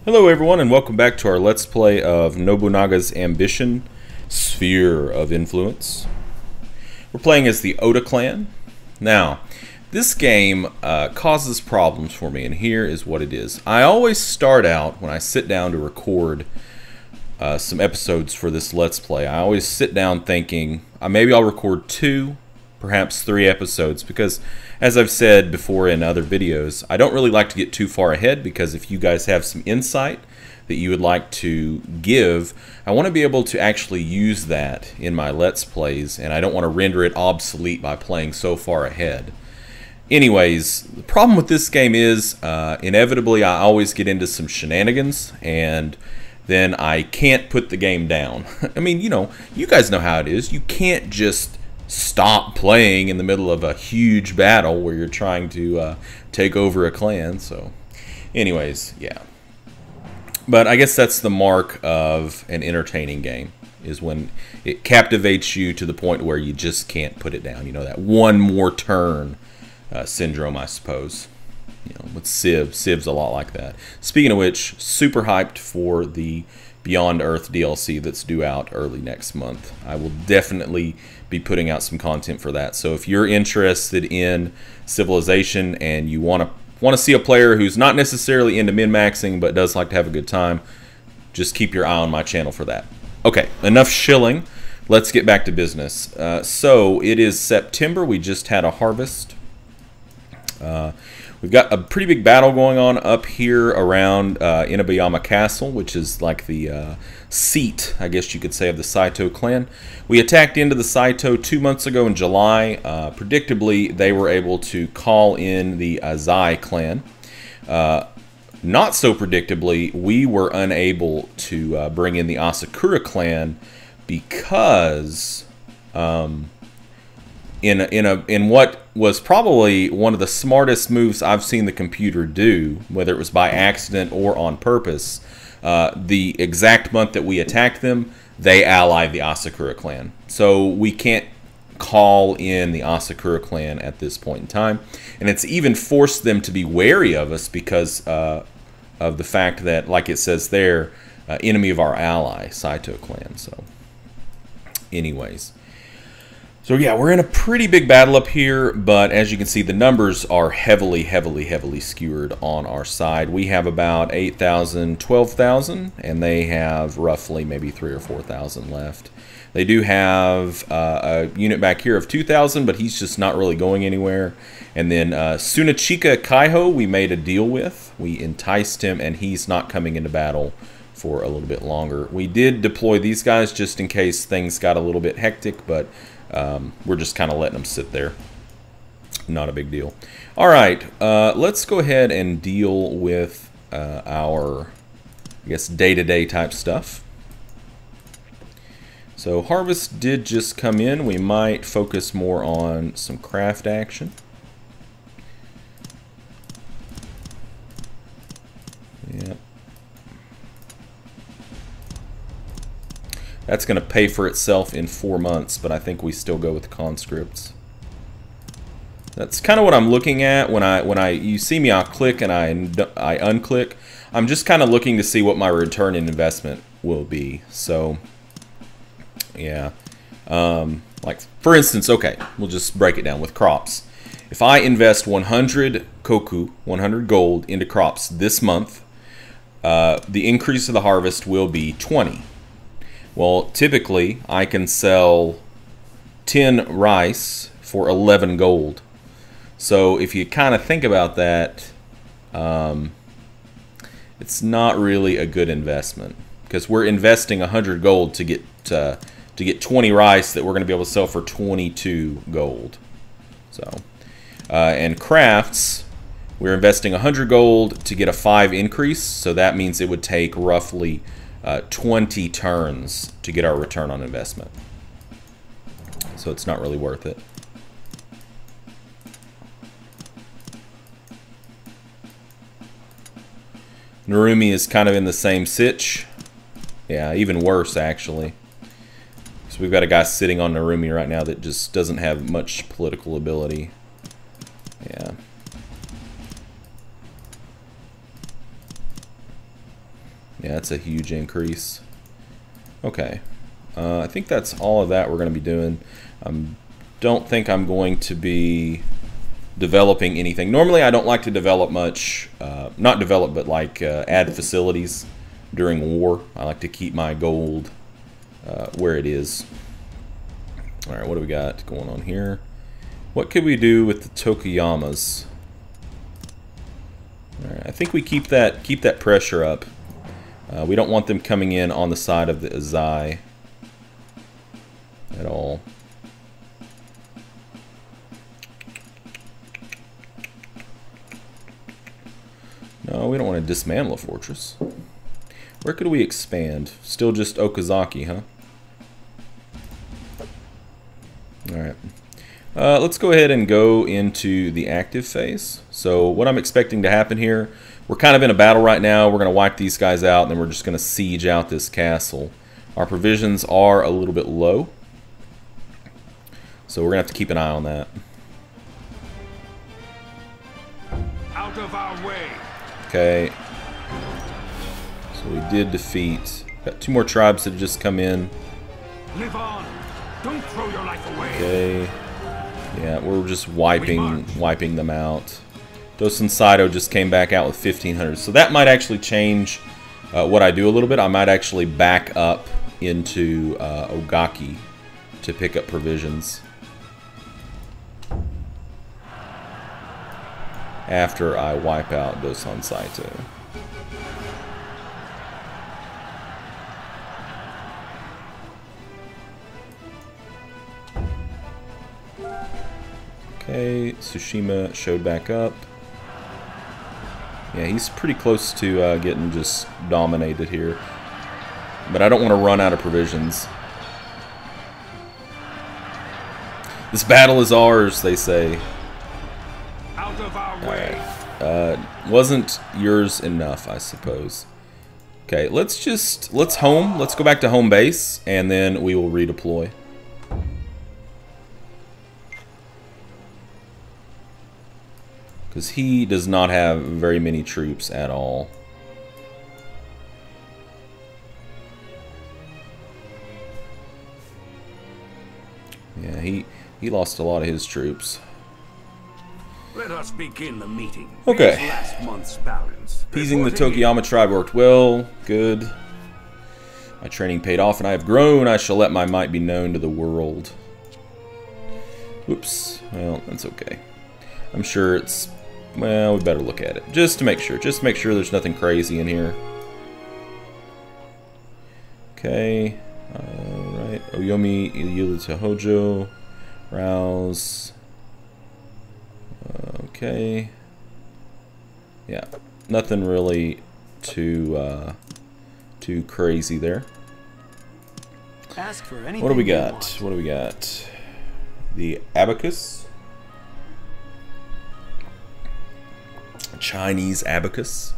Hello everyone and welcome back to our Let's Play of Nobunaga's Ambition, Sphere of Influence. We're playing as the Oda clan. Now, this game causes problems for me, and here is what it is. I always start out, when I sit down to record some episodes for this Let's Play, I always sit down thinking, maybe I'll record 2, perhaps 3 episodes, because as I've said before in other videos, I don't really like to get too far ahead, because if you guys have some insight that you would like to give, I want to be able to actually use that in my Let's Plays, and I don't want to render it obsolete by playing so far ahead. Anyways, the problem with this game is, inevitably I always get into some shenanigans, and then I can't put the game down. I mean, you guys know how it is. You can't just stop playing in the middle of a huge battle where you're trying to take over a clan. So anyways, yeah, but I guess that's the mark of an entertaining game, is when it captivates you to the point where you just can't put it down. That one more turn syndrome, I suppose. With Civ's a lot like that. Speaking of which, super hyped for the Beyond Earth DLC that's due out early next month. I will definitely be putting out some content for that. So if you're interested in Civilization and you want to see a player who's not necessarily into min-maxing but does like to have a good time, just keep your eye on my channel for that. Okay, enough shilling. Let's get back to business. So it is September. We just had a harvest. We've got a pretty big battle going on up here around Inabayama Castle, which is like the seat, I guess you could say, of the Saito clan. We attacked into the Saito 2 months ago in July. Predictably, they were able to call in the Azai clan. Not so predictably, we were unable to bring in the Asakura clan because in what was probably one of the smartest moves I've seen the computer do, whether it was by accident or on purpose, the exact month that we attacked them, they allied the Asakura clan. So we can't call in the Asakura clan at this point in time. And it's even forced them to be wary of us because of the fact that, like it says there, enemy of our ally, Saito clan. So anyways. So yeah, we're in a pretty big battle up here, but as you can see, the numbers are heavily skewered on our side. We have about 8,000, 12,000, and they have roughly maybe 3,000 or 4,000 left. They do have a unit back here of 2,000, but he's just not really going anywhere. And then Sunachika Kaiho, we made a deal with. We enticed him, and he's not coming into battle for a little bit longer. We did deploy these guys just in case things got a little bit hectic, but we're just kind of letting them sit there. Not a big deal. All right, let's go ahead and deal with our, I guess, day-to-day type stuff. So harvest did just come in. We might focus more on some craft action. Yeah. That's going to pay for itself in 4 months, but I think we still go with conscripts. That's kind of what I'm looking at when you see me. I'll click and I unclick. I'm just kind of looking to see what my return in investment will be. So yeah, like for instance, okay, we'll just break it down with crops. If I invest 100 koku, 100 gold into crops this month, the increase of the harvest will be 20. Well, typically, I can sell 10 rice for 11 gold. So if you kind of think about that, it's not really a good investment, because we're investing 100 gold to get 20 rice that we're going to be able to sell for 22 gold. So, and crafts, we're investing 100 gold to get a 5 increase. So that means it would take roughly 20 turns to get our return on investment. So it's not really worth it. Narumi is kind of in the same sitch. Yeah, even worse actually. So we've got a guy sitting on Narumi right now that just doesn't have much political ability. Yeah. Yeah, that's a huge increase. Okay. I think that's all of that we're going to be doing. Don't think I'm going to be developing anything. Normally I don't like to develop much, not develop, but like add facilities during war. I like to keep my gold where it is. Alright, what do we got going on here? What could we do with the Tokuyamas? Alright, I think we keep that pressure up. We don't want them coming in on the side of the Azai at all. No, we don't want to dismantle a fortress. Where could we expand? Still just Okazaki, huh? Alright. Let's go ahead and go into the active phase. So what I'm expecting to happen here, we're kind of in a battle right now. We're going to wipe these guys out, and then we're just going to siege out this castle. Our provisions are a little bit low, so we're going to have to keep an eye on that. Out of our way. Okay. So we did defeat. Got 2 more tribes that have just come in. Live on. Don't throw your life away. Okay. Yeah, we're just wiping them out. Dosan Saito just came back out with 1,500. So that might actually change what I do a little bit. I might actually back up into Ogaki to pick up provisions after I wipe out Dosan Saito. Okay, Tsushima showed back up. Yeah, he's pretty close to getting just dominated here. But I don't want to run out of provisions. This battle is ours, they say. Out of our way. Wasn't yours enough, I suppose. Okay, let's home. Let's go back to home base, and then we will redeploy. Because he does not have very many troops at all. Yeah, he lost a lot of his troops. Let us begin the meeting. Okay. Here's last month's balance. Appeasing the Tokuyama tribe worked well. Good. My training paid off and I have grown. I shall let my might be known to the world. Whoops. Well, that's okay. I'm sure it's... Well, we better look at it. Just to make sure. Just to make sure there's nothing crazy in here. Okay. Alright. Oyomi yielded to Hojo. Rouse. Okay. Yeah. Nothing really too crazy there. Ask for anything. What do we got? What do we got? The abacus. Chinese abacus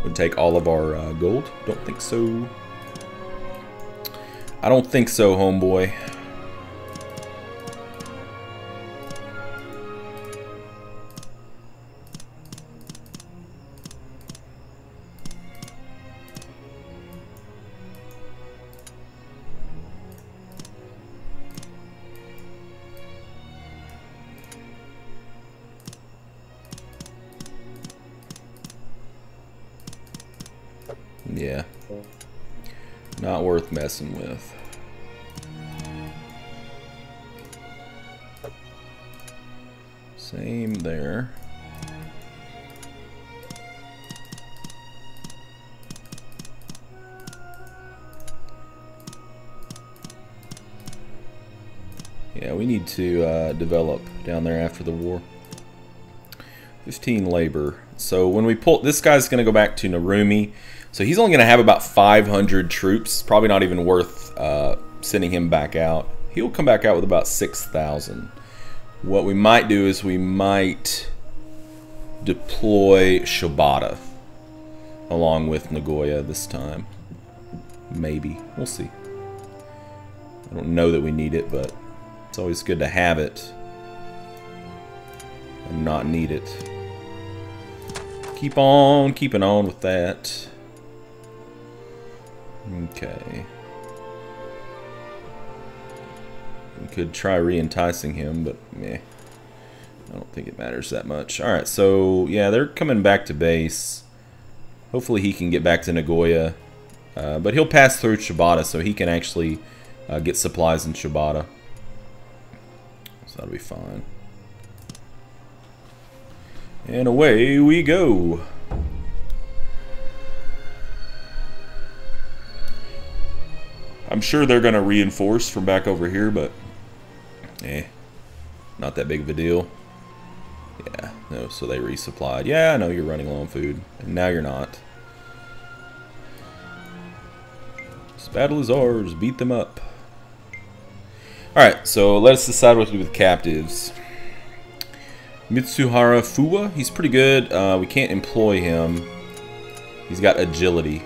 would take all of our gold. Don't think so. I don't think so, homeboy. Yeah. Not worth messing with. Same there. Yeah, we need to develop down there after the war. 15 labor. So when we pull, this guy's going to go back to Narumi. So he's only going to have about 500 troops. Probably not even worth sending him back out. He'll come back out with about 6,000. What we might do is we might deploy Shibata along with Nagoya this time. Maybe. We'll see. I don't know that we need it, but it's always good to have it and not need it. Keep on keeping on with that. Okay. We could try re-enticing him, but meh. I don't think it matters that much. Alright, so yeah, they're coming back to base. Hopefully he can get back to Nagoya. But he'll pass through Shibata, so he can actually get supplies in Shibata. So that'll be fine. And away we go. I'm sure they're going to reinforce from back over here, but not that big of a deal. Yeah, no, so they resupplied. Yeah, I know you're running low on food, and now you're not. This battle is ours. Beat them up. Alright, so let us decide what to do with captives. Mitsuhara Fuwa, he's pretty good. We can't employ him. He's got agility.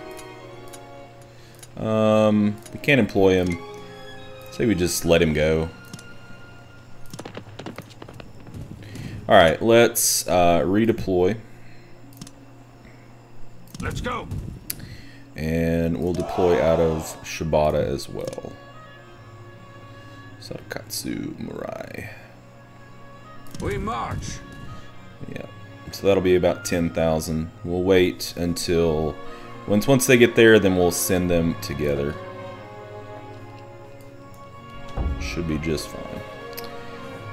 We can't employ him. Say we just let him go. Alright, let's redeploy. Let's go. And we'll deploy out of Shibata as well. Sarakatsu Murai. We march. Yeah, so that'll be about 10,000. We'll wait until once they get there, then we'll send them together. Should be just fine.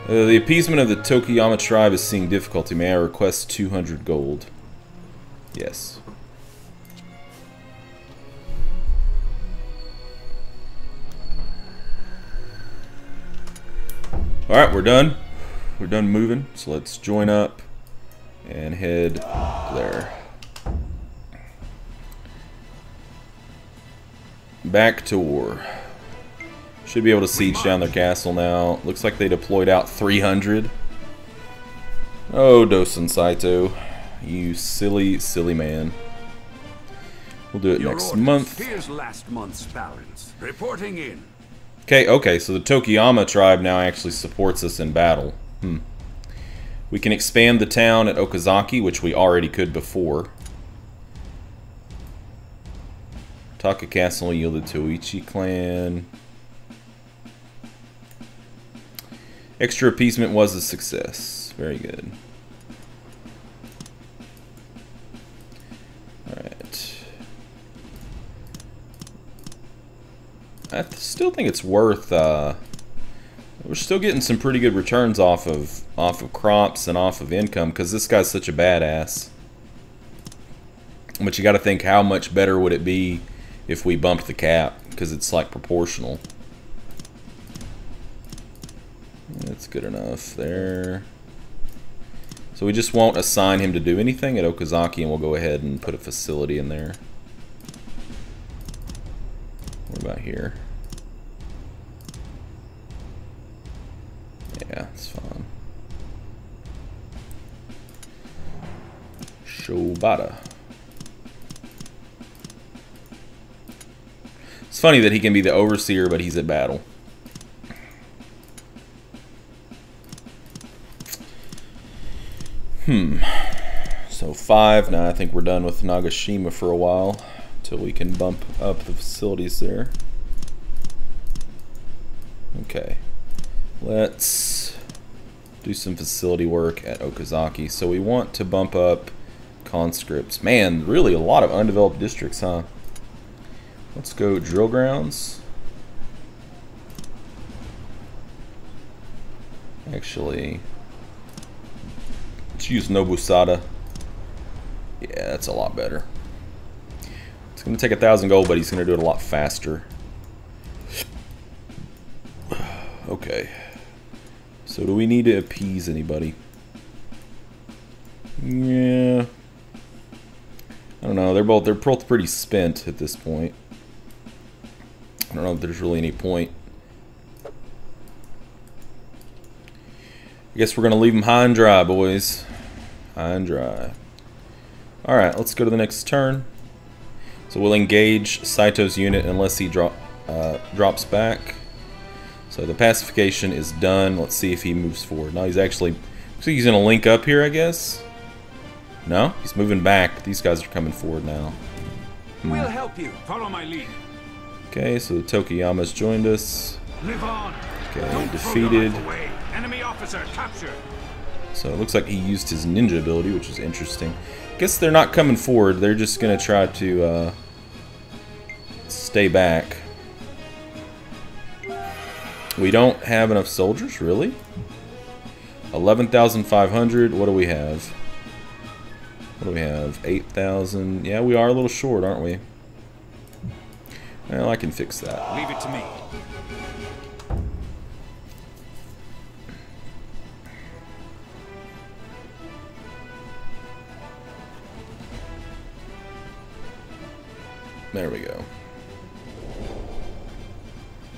The appeasement of the Tokiyama tribe is seeing difficulty. May I request 200 gold? Yes. Alright, we're done. We're done moving, so let's join up and head there. Back to war. Should be able to siege down their castle now. Looks like they deployed out 300. Oh, Dosan Saito. You silly, silly man. We'll do it next month. Here's last month's balance. Reporting in. Okay, so the Tokiyama tribe now actually supports us in battle. We can expand the town at Okazaki, which we already could before. Taka Castle yielded to Oichi clan. Extra appeasement was a success. Very good. Alright. I still think it's worth we're still getting some pretty good returns off of crops and off of income because this guy's such a badass. But you got to think, how much better would it be if we bumped the cap, because it's like proportional. That's good enough there. So we just won't assign him to do anything at Okazaki, and we'll go ahead and put a facility in there. What about here? Yeah, it's fine. Shobata. It's funny that he can be the overseer, but he's at battle. So 5. Now I think we're done with Nagashima for a while, until we can bump up the facilities there. Okay. Let's do some facility work at Okazaki. So we want to bump up conscripts. Man, really a lot of undeveloped districts, huh? Let's go drill grounds. Actually, let's use Nobusada. Yeah, that's a lot better. It's going to take 1,000 gold, but he's going to do it a lot faster. Okay. So do we need to appease anybody? Yeah. I don't know. They're both pretty spent at this point. I don't know if there's really any point. I guess we're going to leave them high and dry, boys. High and dry. Alright, let's go to the next turn. So we'll engage Saito's unit unless he drops back. So the pacification is done. Let's see if he moves forward. No, he's actually... looks like he's going to link up here, I guess. No, he's moving back. These guys are coming forward now. We'll help you. Follow my lead. Okay, so the Tokiyama's joined us. Live on. Okay, Don't throw your defeated. life away. Enemy officer captured. So it looks like he used his ninja ability, which is interesting. Guess they're not coming forward. They're just going to try to stay back. We don't have enough soldiers, really? 11,500. What do we have? What do we have? 8,000. Yeah, we are a little short, aren't we? Well, I can fix that. Leave it to me. There we go.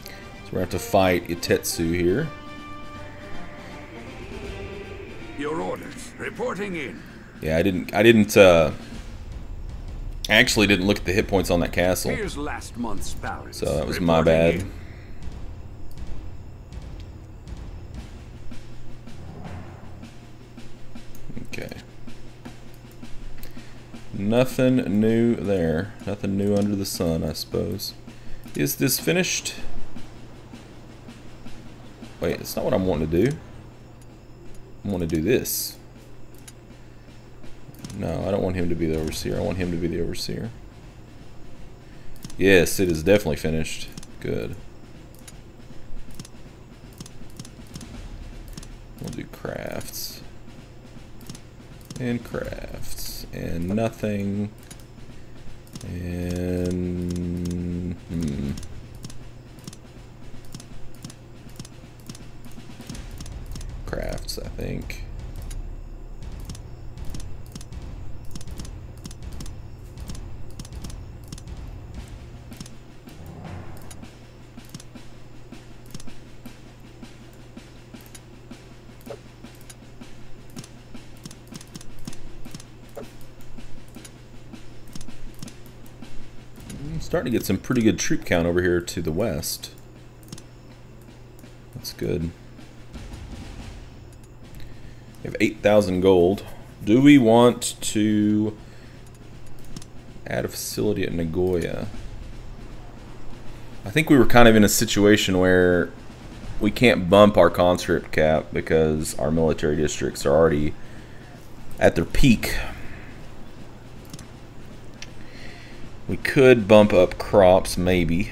So we're going to have to fight Itetsu here. Your orders. Reporting in. Yeah, I actually didn't look at the hit points on that castle. Here's last month's balance. So that was my bad. Okay. Nothing new there. Nothing new under the sun, I suppose. Is this finished? Wait, it's not what I'm wanting to do. I want to do this. No, I don't want him to be the overseer. I want him to be the overseer. Yes, it is definitely finished. Good. We'll do crafts. And crafts. And nothing. And... crafts, I think. I'm starting to get some pretty good troop count over here to the west. That's good. We have 8,000 gold. Do we want to add a facility at Nagoya? I think we were kind of in a situation where we can't bump our conscript cap because our military districts are already at their peak. We could bump up crops, maybe.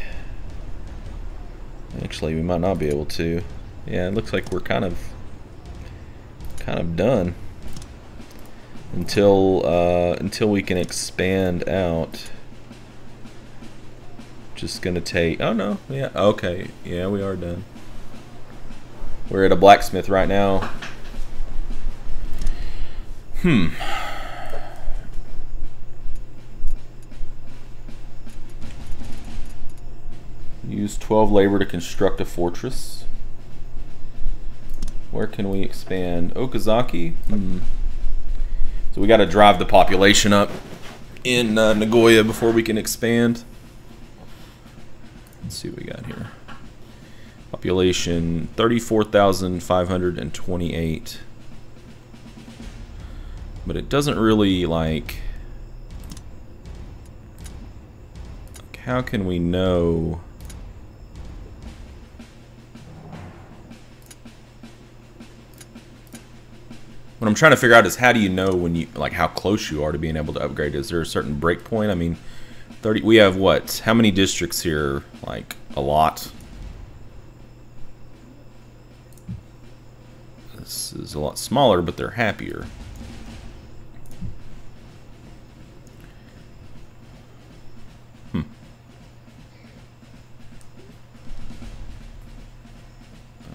Actually, we might not be able to. Yeah, it looks like we're kind of done until we can expand out. Just gonna take. Oh no, yeah, okay, yeah, we are done. We're at a blacksmith right now. Use 12 labor to construct a fortress. Where can we expand? Okazaki? So we got to drive the population up in Nagoya before we can expand. Let's see what we got here. Population 34,528. But it doesn't really like... How can we know... What I'm trying to figure out is how do you know when you how close you are to being able to upgrade? Is there a certain break point? I mean, 30. We have what? How many districts here? Like a lot. This is a lot smaller, but they're happier. I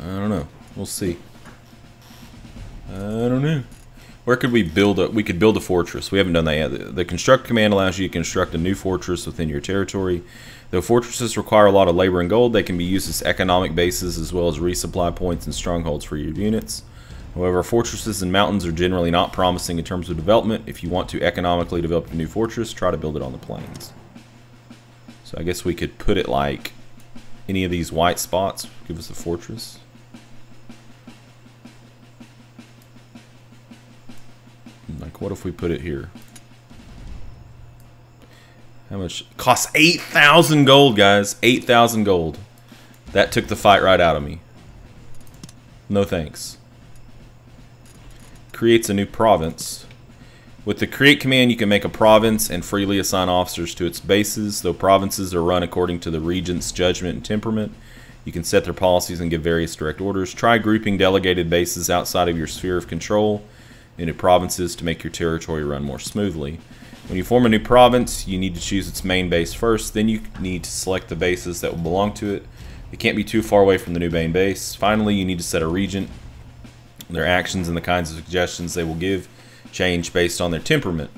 don't know. We'll see. I don't know. Where could we build a... We could build a fortress. We haven't done that yet. The construct command allows you to construct a new fortress within your territory. Though fortresses require a lot of labor and gold, they can be used as economic bases as well as resupply points and strongholds for your units. However, fortresses and mountains are generally not promising in terms of development. If you want to economically develop a new fortress, try to build it on the plains. So I guess we could put it like any of these white spots. Give us a fortress. Like, what if we put it here? How much? Costs 8,000 gold, guys. 8,000 gold. That took the fight right out of me. No thanks. Creates a new province. With the create command, you can make a province and freely assign officers to its bases. Though provinces are run according to the regent's judgment and temperament, you can set their policies and give various direct orders. Try grouping delegated bases outside of your sphere of control into provinces to make your territory run more smoothly. When you form a new province, you need to choose its main base first. Then you need to select the bases that will belong to it. It can't be too far away from the new main base. Finally, you need to set a regent. Their actions and the kinds of suggestions they will give change based on their temperament.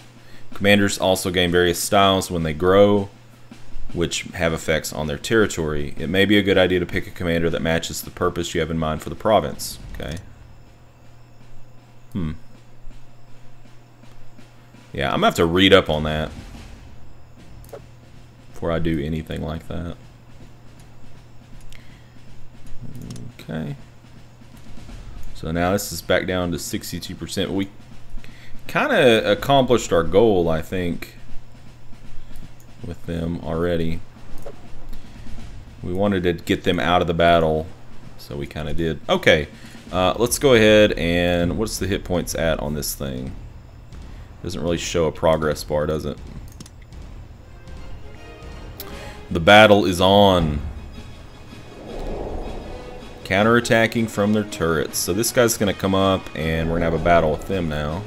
Commanders also gain various styles when they grow, which have effects on their territory. It may be a good idea to pick a commander that matches the purpose you have in mind for the province. Okay. Yeah, I'm going to have to read up on that before I do anything like that. Okay. So now this is back down to 62%. We kind of accomplished our goal, I think, with them already. We wanted to get them out of the battle, so we kind of did. Okay, let's go ahead and what's the hit points at on this thing? Doesn't really show a progress bar, does it? The battle is on. Counterattacking from their turrets. So this guy's going to come up and we're going to have a battle with them now.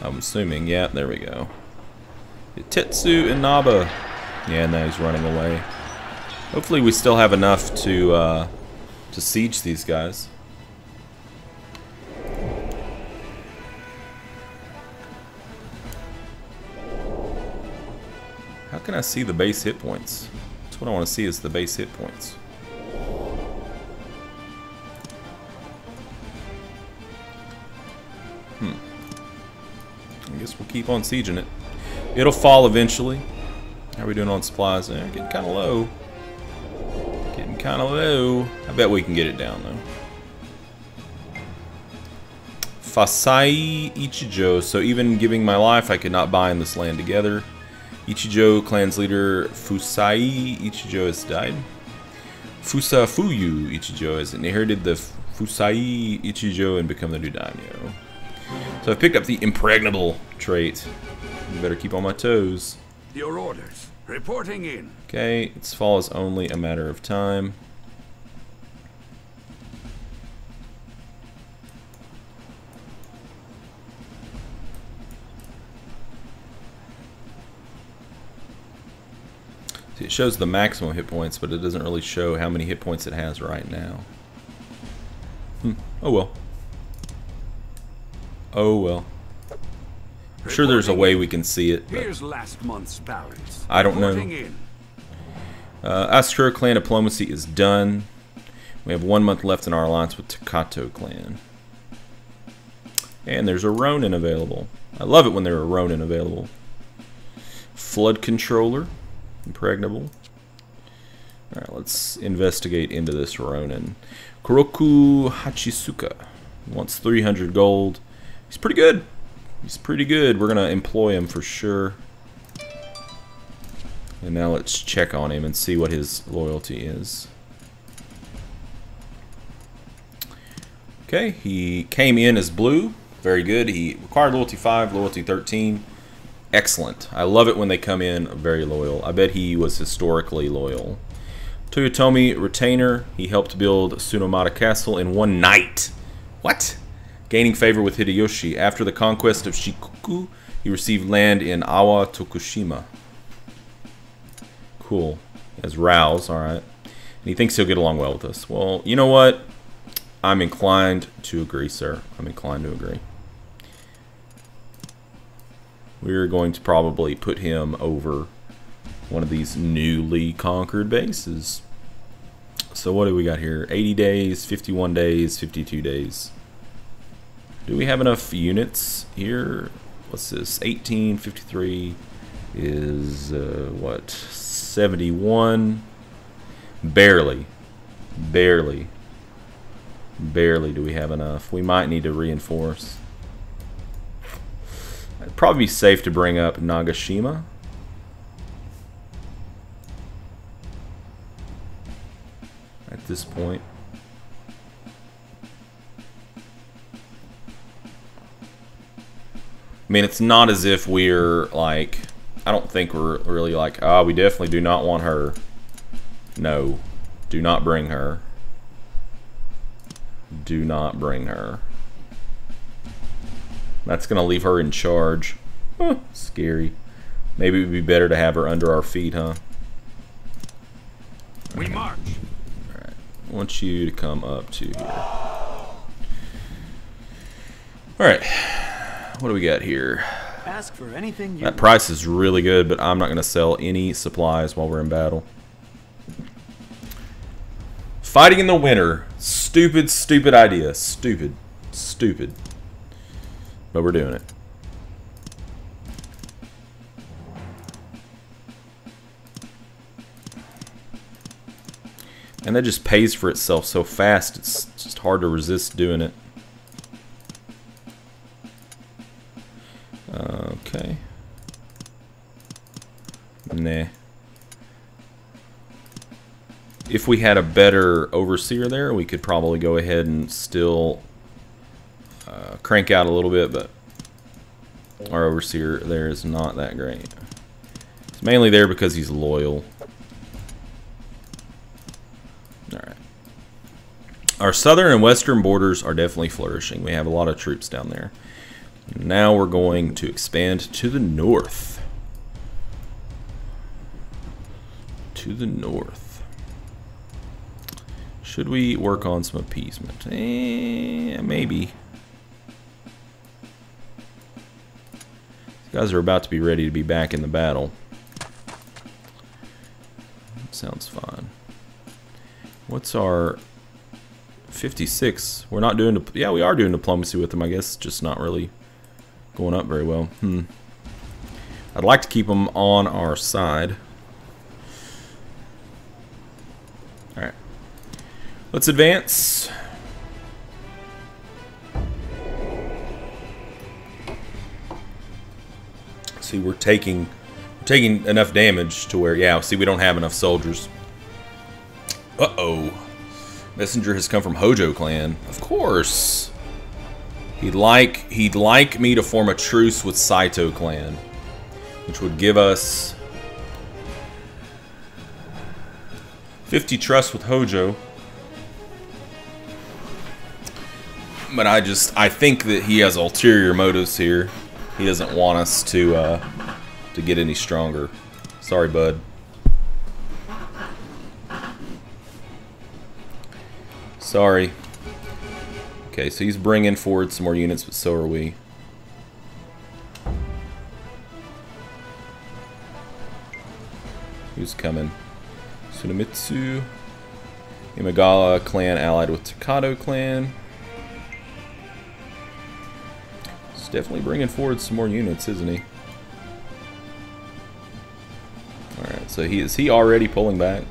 I'm assuming. Yeah, there we go. Tetsu and Naba. Yeah, now he's running away. Hopefully we still have enough to siege these guys. How can I see the base hit points? That's what I want to see, is the base hit points. I guess we'll keep on sieging it. It'll fall eventually. How are we doing on supplies? Getting kind of low. Getting kind of low. I bet we can get it down though. Fasai Ichijo. So even giving my life, I could not bind this land together. Ichijo clan's leader Fusai Ichijo has died. Fusafuyu Ichijo has inherited the Fusai Ichijo and become the new daimyo. So I've picked up the impregnable trait. You better keep on my toes. Your orders. Reporting in. Okay, its fall is only a matter of time. See, it shows the maximum hit points, but it doesn't really show how many hit points it has right now. Oh well. Oh well. I'm sure there's a way we can see it. Here's last month's balance. I don't know. Asura clan diplomacy is done. We have 1 month left in our alliance with Takato clan. And there's a Ronin available. I love it when there are Ronin available. Flood controller. Impregnable. Alright, let's investigate into this Ronin. Kuroku Hachisuka wants 300 gold. He's pretty good. He's pretty good. We're going to employ him for sure. And now let's check on him and see what his loyalty is. Okay, he came in as blue. Very good. He required loyalty 5, loyalty 13. Excellent. I love it when they come in very loyal. I bet he was historically loyal. Toyotomi Retainer. He helped build Tsunomata Castle in 1 night. What? Gaining favor with Hideyoshi. After the conquest of Shikoku, he received land in Awa, Tokushima. Cool. He has Rouse, alright. And he thinks he'll get along well with us. Well, you know what? I'm inclined to agree, sir. I'm inclined to agree. We're going to probably put him over one of these newly conquered bases. So what do we got here? 80 days, 51 days, 52 days. Do we have enough units here? What's this? 1853 is what? 71. Barely. Barely do we have enough. We might need to reinforce. It'd probably be safe to bring up Nagashima. At this point. I mean, it's not as if we're like, I don't think we're really like, ah, we definitely do not want her. No, do not bring her. Do not bring her. That's going to leave her in charge. Huh, scary. Maybe it would be better to have her under our feet, huh? We march. Alright, I want you to come up to here. Alright, what do we got here? Ask for anything you That price is really good, but I'm not going to sell any supplies while we're in battle. Fighting in the winter. Stupid, stupid idea. Stupid. Stupid. But we're doing it. And that just pays for itself so fast, it's just hard to resist doing it. Okay. Nah. If we had a better overseer there, we could probably go ahead and still crank out a little bit, but our overseer there is not that great. It's mainly there because he's loyal. Alright. Our southern and western borders are definitely flourishing. We have a lot of troops down there. Now we're going to expand to the north. To the north. Should we work on some appeasement? Maybe. These guys are about to be ready to be back in the battle. Sounds fine. What's our 56? We're not doing, yeah, we are doing diplomacy with them, I guess, just not really going up very well. I'd like to keep them on our side. Alright. Let's advance. See, we're taking enough damage to where, yeah, see, we don't have enough soldiers. Uh-oh. Messenger has come from Hojo clan. Of course. He'd like me to form a truce with Saito clan, which would give us 50 trust with Hojo. But I think that he has ulterior motives here. He doesn't want us to get any stronger. Sorry, bud. Sorry. Okay, so he's bringing forward some more units, but so are we. Who's coming? Tsunamitsu. Imagala clan allied with Takado clan. He's definitely bringing forward some more units, isn't he? Alright, so is he already pulling back?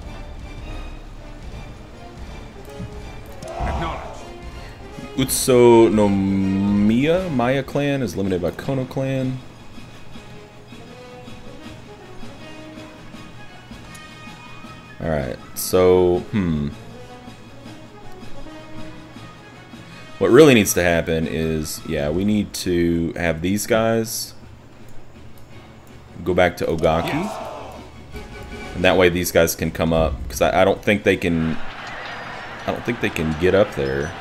Utsu no Maya clan is limited by Kono clan. Alright, so, what really needs to happen is, yeah, we need to have these guys go back to Ogaki. And that way these guys can come up. Because I don't think they can get up there.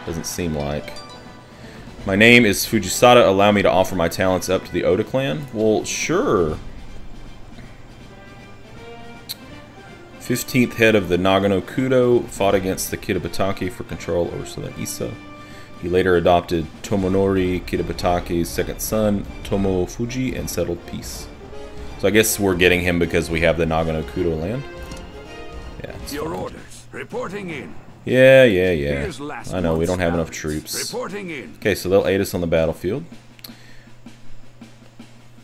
Doesn't seem like. My name is Fujisada. Allow me to offer my talents up to the Oda clan. Well, sure. 15th head of the Nagano Kudo fought against the Kitabatake for control over southern Issa. He later adopted Tomonori Kitabatake's second son, Tomo Fuji, and settled peace. So I guess we're getting him because we have the Nagano Kudo land. Yeah. Your orders. Reporting in. Yeah. I know, we don't have enough troops. Reporting in. Okay, so they'll aid us on the battlefield.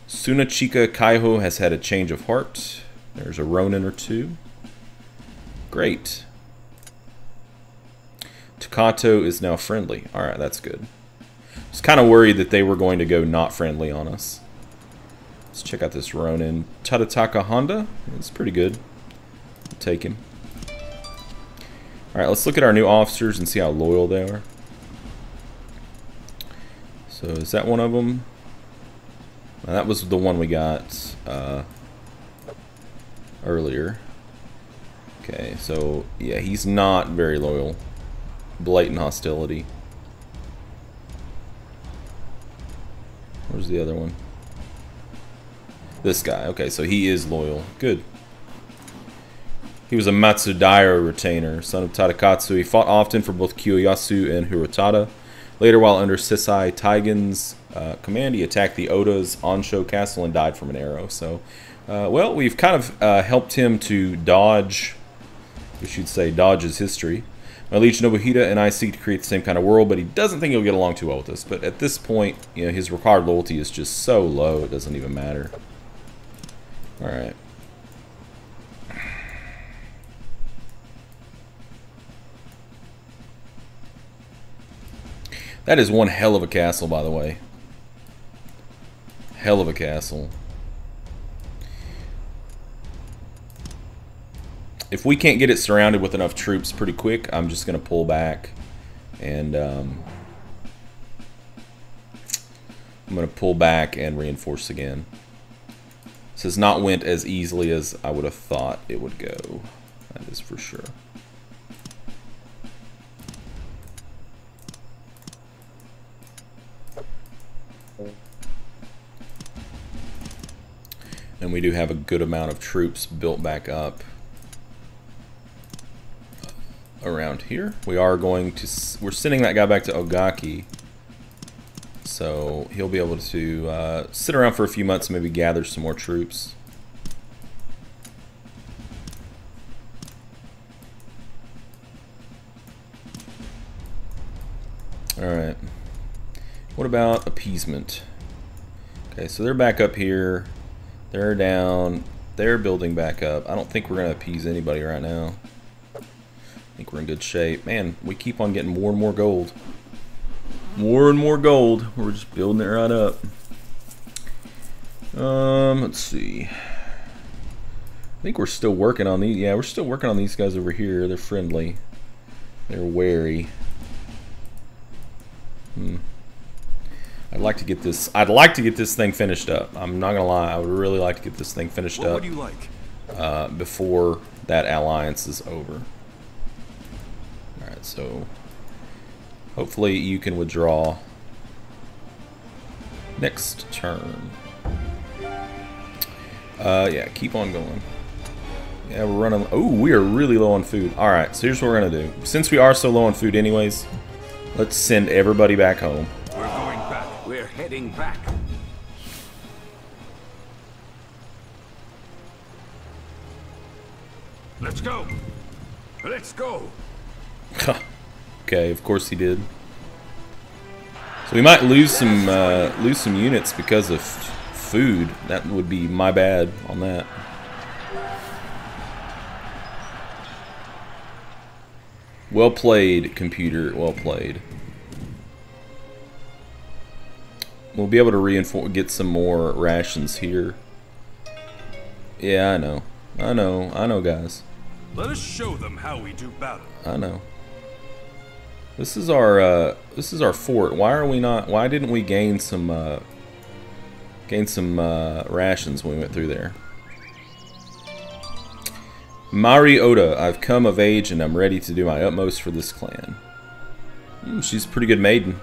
Sunachika Kaiho has had a change of heart. There's a Ronin or two. Great. Takato is now friendly. Alright, that's good. I was kind of worried that they were going to go not friendly on us. Let's check out this Ronin. Tadataka Honda. It's pretty good. I'll take him. Alright, let's look at our new officers and see how loyal they are. So, is that one of them? That was the one we got earlier. Okay, so, yeah, he's not very loyal. Blatant hostility. Where's the other one? This guy. Okay, so he is loyal. Good. He was a Matsudaira retainer, son of Tadakatsu. He fought often for both Kiyoyasu and Hirotada. Later, while under Sesai Taigen's command, he attacked the Oda's Onsho castle and died from an arrow. So, well, we've kind of helped him to dodge, we should say, dodge his history. My liege Nobuhita and I seek to create the same kind of world, but he doesn't think he'll get along too well with us. But at this point, you know, his required loyalty is just so low, it doesn't even matter. Alright. That is one hell of a castle, by the way. Hell of a castle. If we can't get it surrounded with enough troops pretty quick, I'm just going to pull back. And I'm going to pull back and reinforce again. This has not went as easily as I would have thought it would go. That is for sure. And we do have a good amount of troops built back up around here. We are going to, we're sending that guy back to Ogaki, so he'll be able to sit around for a few months and maybe gather some more troops. Alright, what about appeasement? Okay, so they're back up here. They're down. They're building back up. I don't think we're going to appease anybody right now. I think we're in good shape. Man, we keep on getting more and more gold. More and more gold. We're just building it right up. Let's see. I think we're still working on these. Yeah, we're still working on these guys over here. They're friendly. They're wary. I'd like to get this. I'd like to get this thing finished up. I'm not gonna lie. I would really like to get this thing finished up. What would you like? Before that alliance is over. All right. So hopefully you can withdraw next turn. Yeah. Keep on going. Yeah, we're running. Oh, we are really low on food. All right. So here's what we're gonna do. Since we are so low on food, anyways, let's send everybody back home. We're going back. We're heading back. Let's go. Let's go. Okay, of course he did. So we might lose some units because of food. That would be my bad on that. Well played, computer. Well played. We'll be able to get some more rations here. Yeah, I know. I know, guys. Let us show them how we do battle. I know. This is our fort. Why are we not? Why didn't we gain some rations when we went through there? Mari Oda, I've come of age and I'm ready to do my utmost for this clan. She's a pretty good maiden.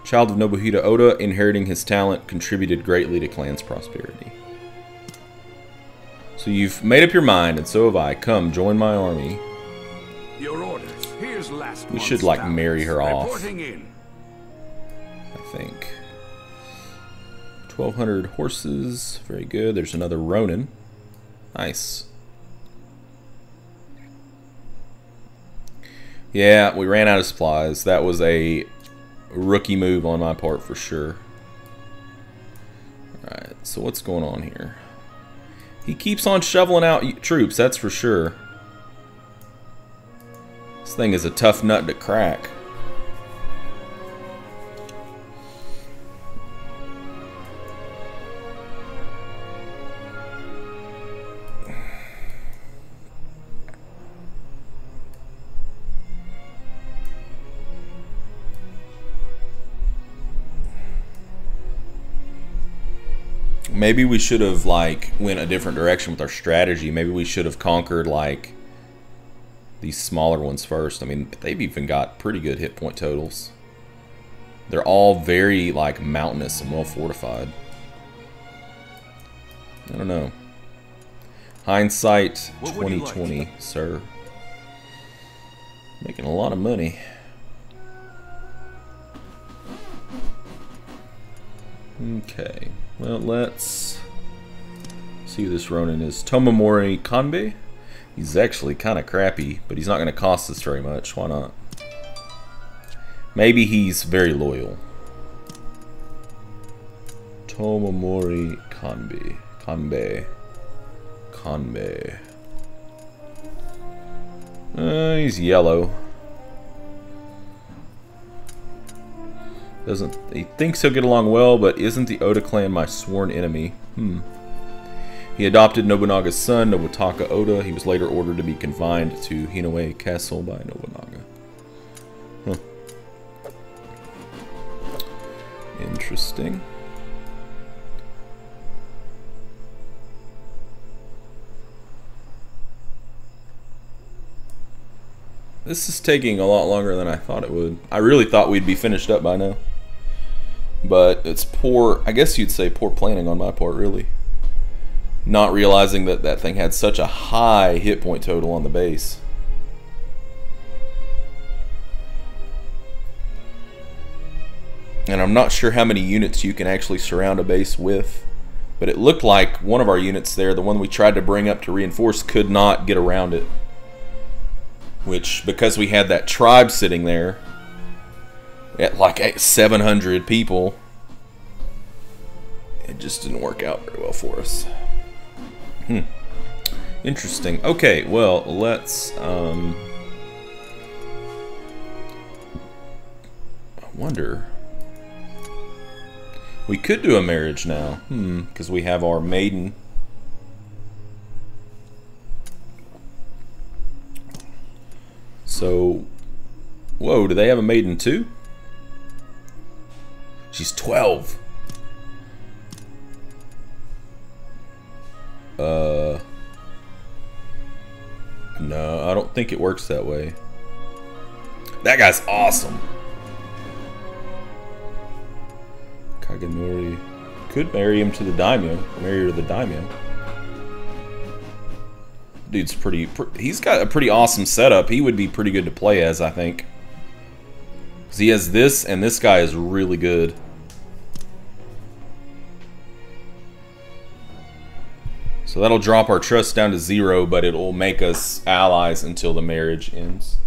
Child of Nobuhita Oda, inheriting his talent contributed greatly to clan's prosperity. So you've made up your mind, and so have I. Come, join my army. Your orders. Here's last We should, like, marry her off. Reporting in. I think. 1,200 horses. Very good. There's another Ronin. Nice. Yeah, we ran out of supplies. That was a rookie move on my part for sure. Alright, so what's going on here? He keeps on shoveling out troops, that's for sure. This thing is a tough nut to crack. Maybe we should have, like, went a different direction with our strategy. Maybe we should have conquered, like, these smaller ones first. I mean, they've even got pretty good hit point totals. They're all very, like, mountainous and well fortified. I don't know. Hindsight 2020, like, sir. Making a lot of money. Okay. Well, let's see who this Ronin is. Tomomori Kanbei. He's actually kind of crappy, but he's not going to cost us very much. Why not? Maybe he's very loyal. Tomomori Kanbei. Kanbei. He's yellow. He thinks he'll get along well, but isn't the Oda clan my sworn enemy? He adopted Nobunaga's son, Nobutaka Oda. He was later ordered to be confined to Hinoue Castle by Nobunaga. Huh. Interesting. This is taking a lot longer than I thought it would. I really thought we'd be finished up by now. But it's poor, I guess you'd say poor planning on my part, really. Not realizing that that thing had such a high hit point total on the base. And I'm not sure how many units you can actually surround a base with. But it looked like one of our units there, the one we tried to bring up to reinforce, could not get around it. Which, because we had that tribe sitting there at like 700 people, it just didn't work out very well for us. Interesting. Okay, well, let's I wonder, we could do a marriage now, because we have our maiden. So, whoa, do they have a maiden too? She's 12. No, I don't think it works that way. That guy's awesome. Kagenori could marry him to the daimyo, marry her to the daimyo. Dude's he's got a pretty awesome setup. He would be pretty good to play as, I think. Because he has this, and this guy is really good. So that'll drop our trust down to 0, but it'll make us allies until the marriage ends.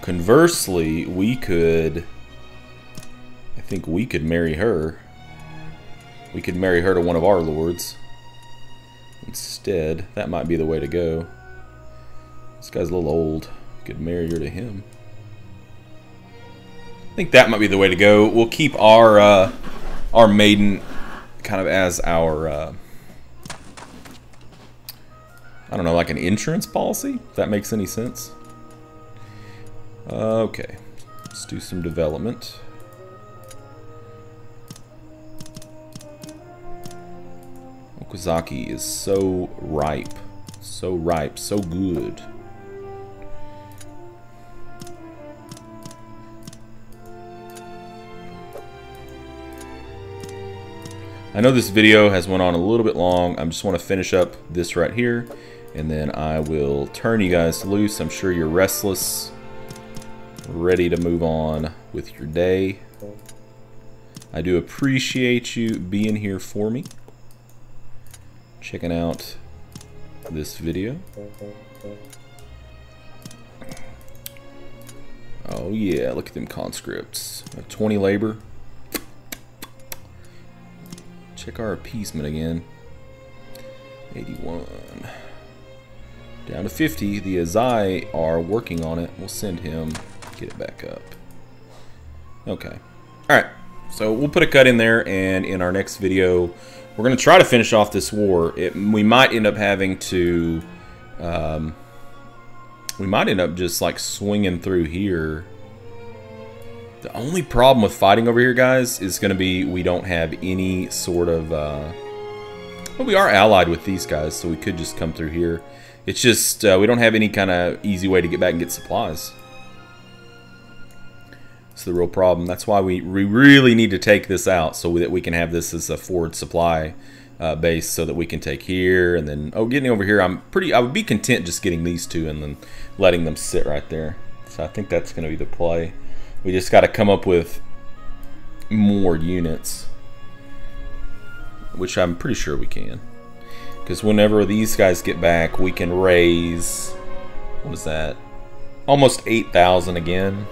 Conversely, we could... I think we could marry her. We could marry her to one of our lords. Instead, that might be the way to go. This guy's a little old. We could marry her to him. I think that might be the way to go. We'll keep our maiden kind of as our I don't know, like an insurance policy, if that makes any sense. Okay, let's do some development. Okazaki is so ripe, so good. I know this video has went on a little bit long. I just want to finish up this right here, and then I will turn you guys loose. I'm sure you're restless, ready to move on with your day. I do appreciate you being here for me, checking out this video. Oh yeah, look at them conscripts. 20 labor. Check our appeasement again. 81. Down to 50. The Azai are working on it. We'll send him. Get it back up. Okay. Alright. So we'll put a cut in there, and in our next video, we're going to try to finish off this war. We might end up having to... we might end up just like swinging through here The only problem with fighting over here, guys, is going to be we don't have any sort of... well, we are allied with these guys, so we could just come through here. It's just we don't have any kind of easy way to get back and get supplies. It's the real problem. That's why we really need to take this out so that we can have this as a forward supply base, so that we can take here and then getting over here. I would be content just getting these two and then letting them sit right there. So I think that's going to be the play. We just got to come up with more units, which I'm pretty sure we can. Because whenever these guys get back, we can raise, what is that? Almost 8,000 again.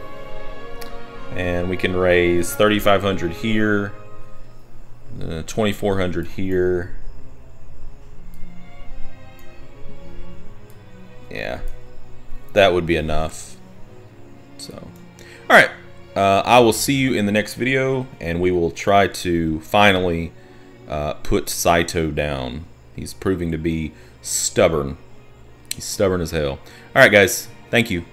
And we can raise 3,500 here, 2,400 here. Yeah, that would be enough. So, all right. I will see you in the next video, and we will try to finally put Saito down. He's proving to be stubborn. He's stubborn as hell. All right, guys. Thank you.